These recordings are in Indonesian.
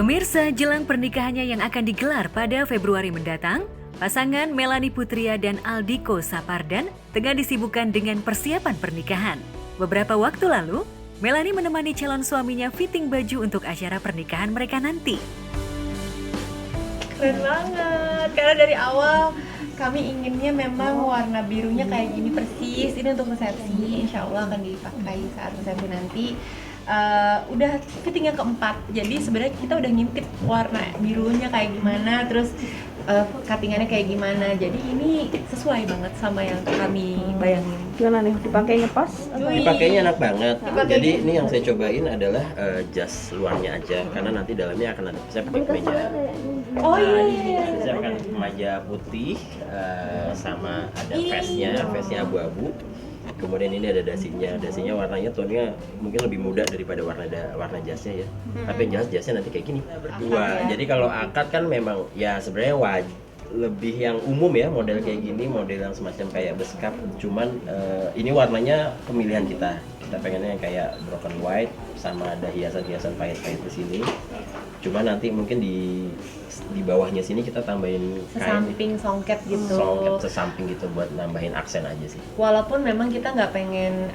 Pemirsa, jelang pernikahannya yang akan digelar pada Februari mendatang, pasangan Melanie Putria dan Aldiko Sapardan tengah disibukkan dengan persiapan pernikahan. Beberapa waktu lalu, Melanie menemani calon suaminya fitting baju untuk acara pernikahan mereka nanti. Keren banget, karena dari awal kami inginnya memang warna birunya kayak gini persis. Ini untuk resepsi, insya Allah akan dipakai saat resepsi nanti. Udah fitting yang keempat, jadi sebenarnya kita udah ngintip warna birunya kayak gimana, terus cuttingannya kayak gimana. Jadi ini sesuai banget sama yang kami bayangin. Gimana nih, dipakainya pas? Dipakainya enak banget. Jadi ini yang saya cobain adalah jas luarnya aja, karena nanti dalamnya akan ada, saya pakai kemeja. Oh iya. Saya pakai kemeja putih, sama ada vestnya abu-abu. Kemudian ini ada dasinya warnanya tonnya mungkin lebih muda daripada warna jasnya ya. Tapi yang jasnya nanti kayak gini berdua. Jadi kalau akad kan memang ya sebenarnya lebih yang umum ya, model kayak gini, model yang semacam kayak beskap. Cuman ini warnanya pemilihan kita. Kita pengennya yang kayak broken white sama ada hiasan-hiasan pahit-pahit di sini. Cuma nanti mungkin di bawahnya sini kita tambahin sesamping songket gitu. Songket sesamping gitu buat nambahin aksen aja sih. Walaupun memang kita nggak pengen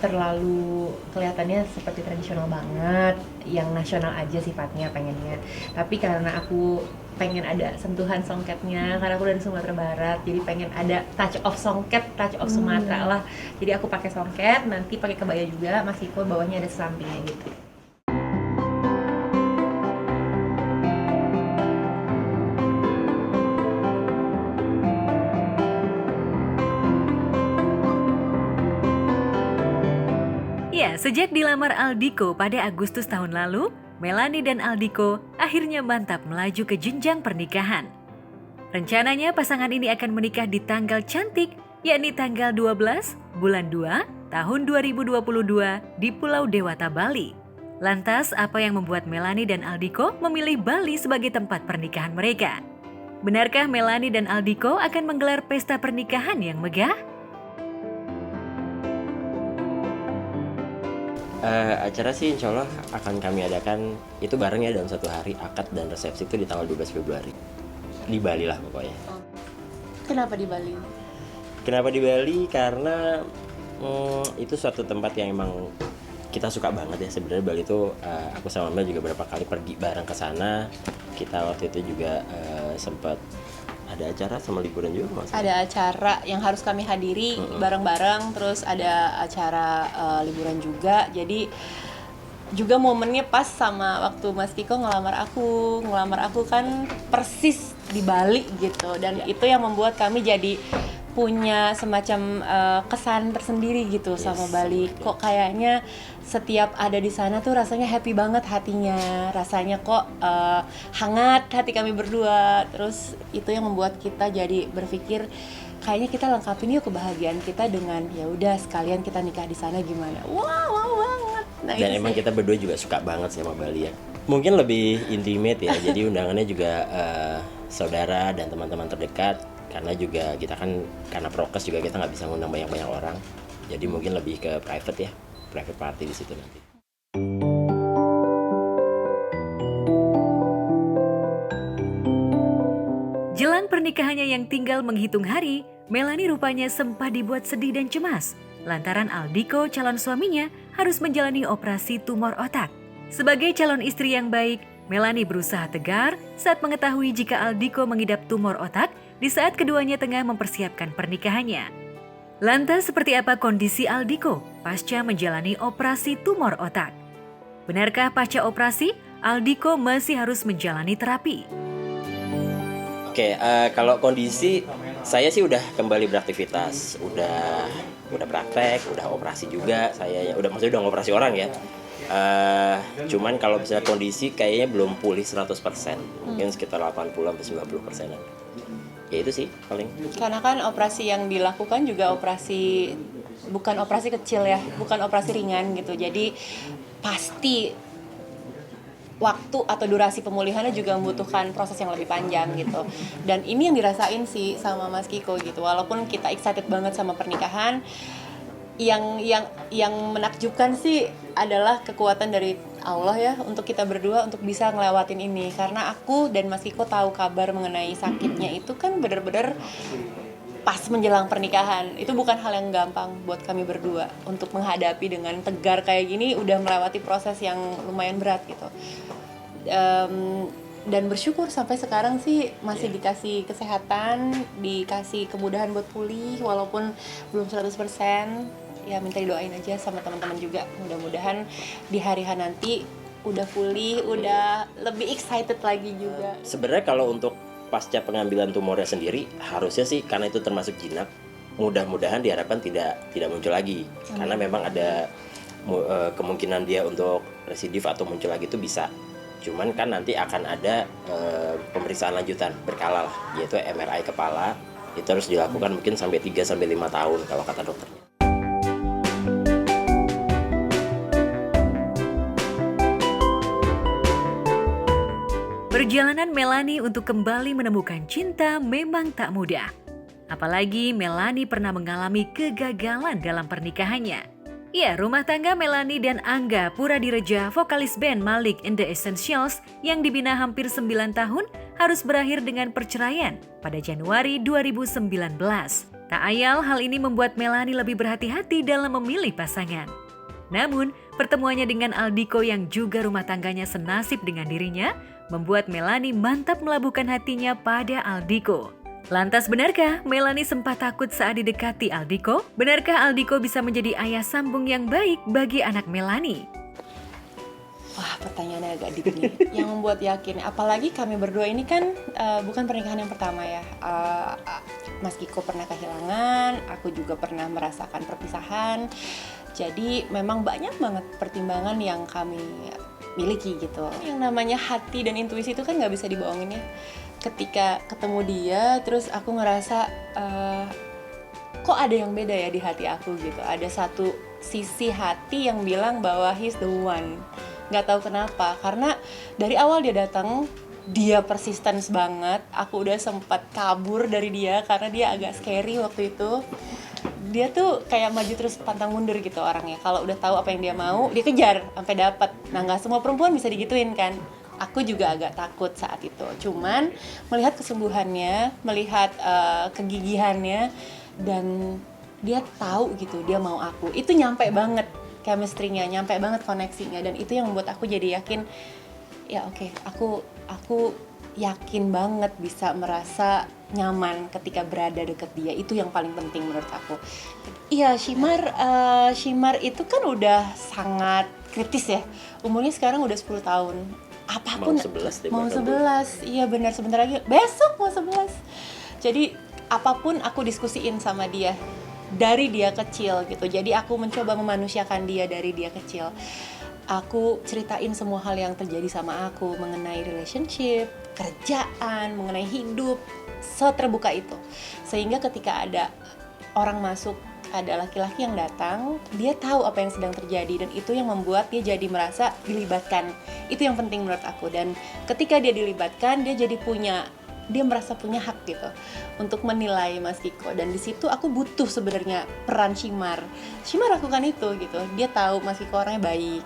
terlalu kelihatannya seperti tradisional banget, yang nasional aja sifatnya pengennya. Tapi karena aku pengen ada sentuhan songketnya, karena aku dari Sumatera Barat, jadi pengen ada touch of songket, touch of Sumatera lah. Jadi aku pakai songket, nanti pakai kebaya juga, meskipun bawahnya ada sesampingnya gitu. Ya, sejak dilamar Aldiko pada Agustus tahun lalu, Melanie dan Aldiko akhirnya mantap melaju ke jenjang pernikahan. Rencananya pasangan ini akan menikah di tanggal cantik, yakni tanggal 12 bulan 2 tahun 2022 di Pulau Dewata, Bali. Lantas, apa yang membuat Melanie dan Aldiko memilih Bali sebagai tempat pernikahan mereka? Benarkah Melanie dan Aldiko akan menggelar pesta pernikahan yang megah? Acara sih insya Allah akan kami adakan itu bareng ya dalam satu hari, akad dan resepsi itu di tanggal 12 Februari di Bali lah pokoknya. Kenapa di Bali? Kenapa di Bali? Karena itu suatu tempat yang emang kita suka banget ya sebenarnya. Bali itu aku sama Mel juga beberapa kali pergi bareng ke sana. Kita waktu itu juga sempat ada acara sama liburan juga maksudnya. Ada acara yang harus kami hadiri bareng-bareng, terus ada acara liburan juga. Jadi juga momennya pas sama waktu Mas Kiko ngelamar aku kan persis di Bali gitu. Dan itu yang membuat kami jadi punya semacam kesan tersendiri gitu sama Bali. Kok kayaknya setiap ada di sana tuh rasanya happy banget hatinya, rasanya kok hangat hati kami berdua. Terus itu yang membuat kita jadi berpikir kayaknya kita lengkapin yuk kebahagiaan kita dengan ya udah sekalian kita nikah di sana gimana. Wow banget. Nah, dan emang kita berdua juga suka banget sama Bali ya. Mungkin lebih intimate ya. Jadi undangannya juga saudara dan teman-teman terdekat. Karena juga kita kan karena prokes juga kita nggak bisa ngundang banyak orang, jadi mungkin lebih ke private party di situ nanti. Jelang pernikahannya yang tinggal menghitung hari, Melanie rupanya sempat dibuat sedih dan cemas lantaran Aldiko, calon suaminya, harus menjalani operasi tumor otak. Sebagai calon istri yang baik, Melanie berusaha tegar saat mengetahui jika Aldiko mengidap tumor otak di saat keduanya tengah mempersiapkan pernikahannya. Lantas seperti apa kondisi Aldiko pasca menjalani operasi tumor otak? Benarkah pasca operasi, Aldiko masih harus menjalani terapi? Oke, kalau kondisi saya sih udah kembali beraktivitas, udah praktek, udah operasi juga, saya maksudnya udah ngoperasi orang ya. Cuman kalau misalnya kondisi kayaknya belum pulih 100%, mungkin sekitar 80-90%. Ya itu sih paling. Karena kan operasi yang dilakukan juga bukan operasi kecil ya, bukan operasi ringan gitu. Jadi pasti waktu atau durasi pemulihannya juga membutuhkan proses yang lebih panjang gitu. Dan ini yang dirasain sih sama Mas Kiko gitu. Walaupun kita excited banget sama pernikahan, yang menakjubkan sih adalah kekuatan dari Allah ya untuk kita berdua untuk bisa ngelewatin ini, karena aku dan Mas Kiko tahu kabar mengenai sakitnya itu kan bener-bener pas menjelang pernikahan. Itu bukan hal yang gampang buat kami berdua untuk menghadapi dengan tegar kayak gini, udah melewati proses yang lumayan berat gitu. Dan bersyukur sampai sekarang sih masih dikasih kesehatan, dikasih kemudahan buat pulih walaupun belum 100%. Ya minta didoain aja sama teman-teman juga, mudah-mudahan di hari H nanti udah pulih, udah lebih excited lagi juga. Sebenarnya kalau untuk pasca pengambilan tumornya sendiri, harusnya sih karena itu termasuk jinak, mudah-mudahan diharapkan tidak muncul lagi. Karena memang ada kemungkinan dia untuk residif atau muncul lagi itu bisa. Cuman kan nanti akan ada pemeriksaan lanjutan berkala lah, yaitu MRI kepala. Itu harus dilakukan mungkin sampai 3-5 tahun kalau kata dokternya. Perjalanan Melanie untuk kembali menemukan cinta memang tak mudah. Apalagi Melanie pernah mengalami kegagalan dalam pernikahannya. Ya, rumah tangga Melanie dan Angga Puradireja, vokalis band Malik and the Essentials yang dibina hampir 9 tahun, harus berakhir dengan perceraian pada Januari 2019. Tak ayal hal ini membuat Melanie lebih berhati-hati dalam memilih pasangan. Namun, pertemuannya dengan Aldiko yang juga rumah tangganya senasib dengan dirinya, membuat Melanie mantap melabuhkan hatinya pada Aldiko. Lantas benarkah Melanie sempat takut saat didekati Aldiko? Benarkah Aldiko bisa menjadi ayah sambung yang baik bagi anak Melanie? Wah, pertanyaannya agak deep nih. Yang membuat yakin, apalagi kami berdua ini kan bukan pernikahan yang pertama ya. Mas Kiko pernah kehilangan, aku juga pernah merasakan perpisahan. Jadi memang banyak banget pertimbangan yang kami miliki gitu. Yang namanya hati dan intuisi itu kan nggak bisa dibohongin ya. Ketika ketemu dia, terus aku ngerasa kok ada yang beda ya di hati aku gitu. Ada satu sisi hati yang bilang bahwa he's the one. Nggak tahu kenapa, karena dari awal dia datang, dia persisten banget. Aku udah sempat kabur dari dia karena dia agak scary waktu itu. Dia tuh kayak maju terus pantang mundur gitu orangnya. Kalau udah tahu apa yang dia mau, dia kejar sampai dapat. Nah, nggak semua perempuan bisa digituin kan. Aku juga agak takut saat itu. Cuman melihat kesungguhannya, melihat kegigihannya, dan dia tahu gitu dia mau aku. Itu nyampe banget chemistry-nya, nyampe banget koneksinya, dan itu yang membuat aku jadi yakin. Ya oke, aku yakin banget bisa merasa nyaman ketika berada dekat dia. Itu yang paling penting menurut aku. Iya, Shimar itu kan udah sangat kritis ya. Umurnya sekarang udah 10 tahun. Apapun mau 11. Iya benar, sebentar lagi besok mau 11. Jadi apapun aku diskusiin sama dia dari dia kecil gitu. Jadi aku mencoba memanusiakan dia dari dia kecil. Aku ceritain semua hal yang terjadi sama aku mengenai relationship, kerjaan, mengenai hidup, seterbuka itu. Sehingga ketika ada orang masuk, ada laki-laki yang datang, dia tahu apa yang sedang terjadi, dan itu yang membuat dia jadi merasa dilibatkan. Itu yang penting menurut aku. Dan ketika dia dilibatkan, dia merasa punya hak gitu untuk menilai Mas Kiko. Dan di situ aku butuh sebenarnya peran Shimar lakukan itu gitu. Dia tahu Mas Kiko orangnya baik,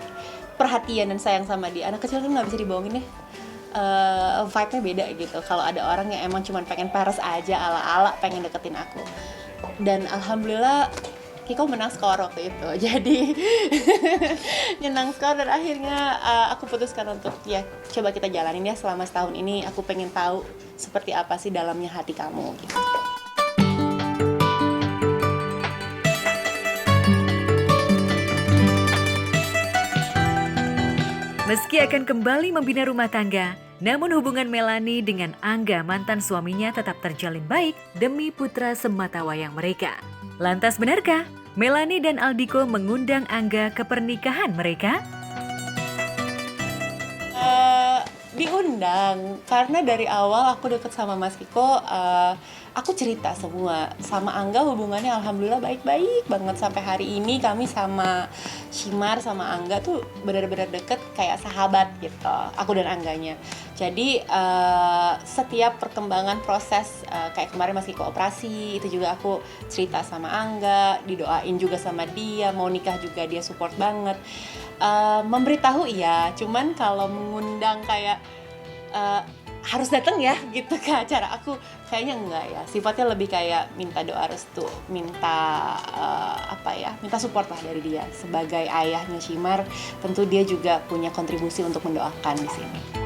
perhatian dan sayang sama dia. Anak kecil kan nggak bisa dibohongin ya. Vibe-nya beda gitu. Kalau ada orang yang emang cuma pengen peres aja, ala-ala pengen deketin aku. Dan alhamdulillah Kiko menang skor waktu itu. Jadi menang skor, dan akhirnya aku putuskan untuk ya coba kita jalanin ya selama setahun ini. Aku pengen tahu seperti apa sih dalamnya hati kamu gitu. Meski akan kembali membina rumah tangga, namun hubungan Melanie dengan Angga mantan suaminya tetap terjalin baik demi putra sematawayang mereka. Lantas benarkah Melanie dan Aldiko mengundang Angga ke pernikahan mereka? Diundang, karena dari awal aku deket sama Mas Kiko, aku cerita semua sama Angga. Hubungannya alhamdulillah baik-baik banget sampai hari ini. Kami sama Shimar sama Angga tuh benar-benar deket kayak sahabat gitu, aku dan Angganya. Jadi setiap perkembangan proses kayak kemarin masih kooperasi itu juga aku cerita sama Angga, didoain juga sama dia, mau nikah juga dia support banget. Memberitahu iya, cuman kalau mengundang kayak harus datang ya gitu ke acara aku, kayaknya enggak ya. Sifatnya lebih kayak minta doa restu, minta minta support lah dari dia. Sebagai ayahnya Shimar, tentu dia juga punya kontribusi untuk mendoakan di sini.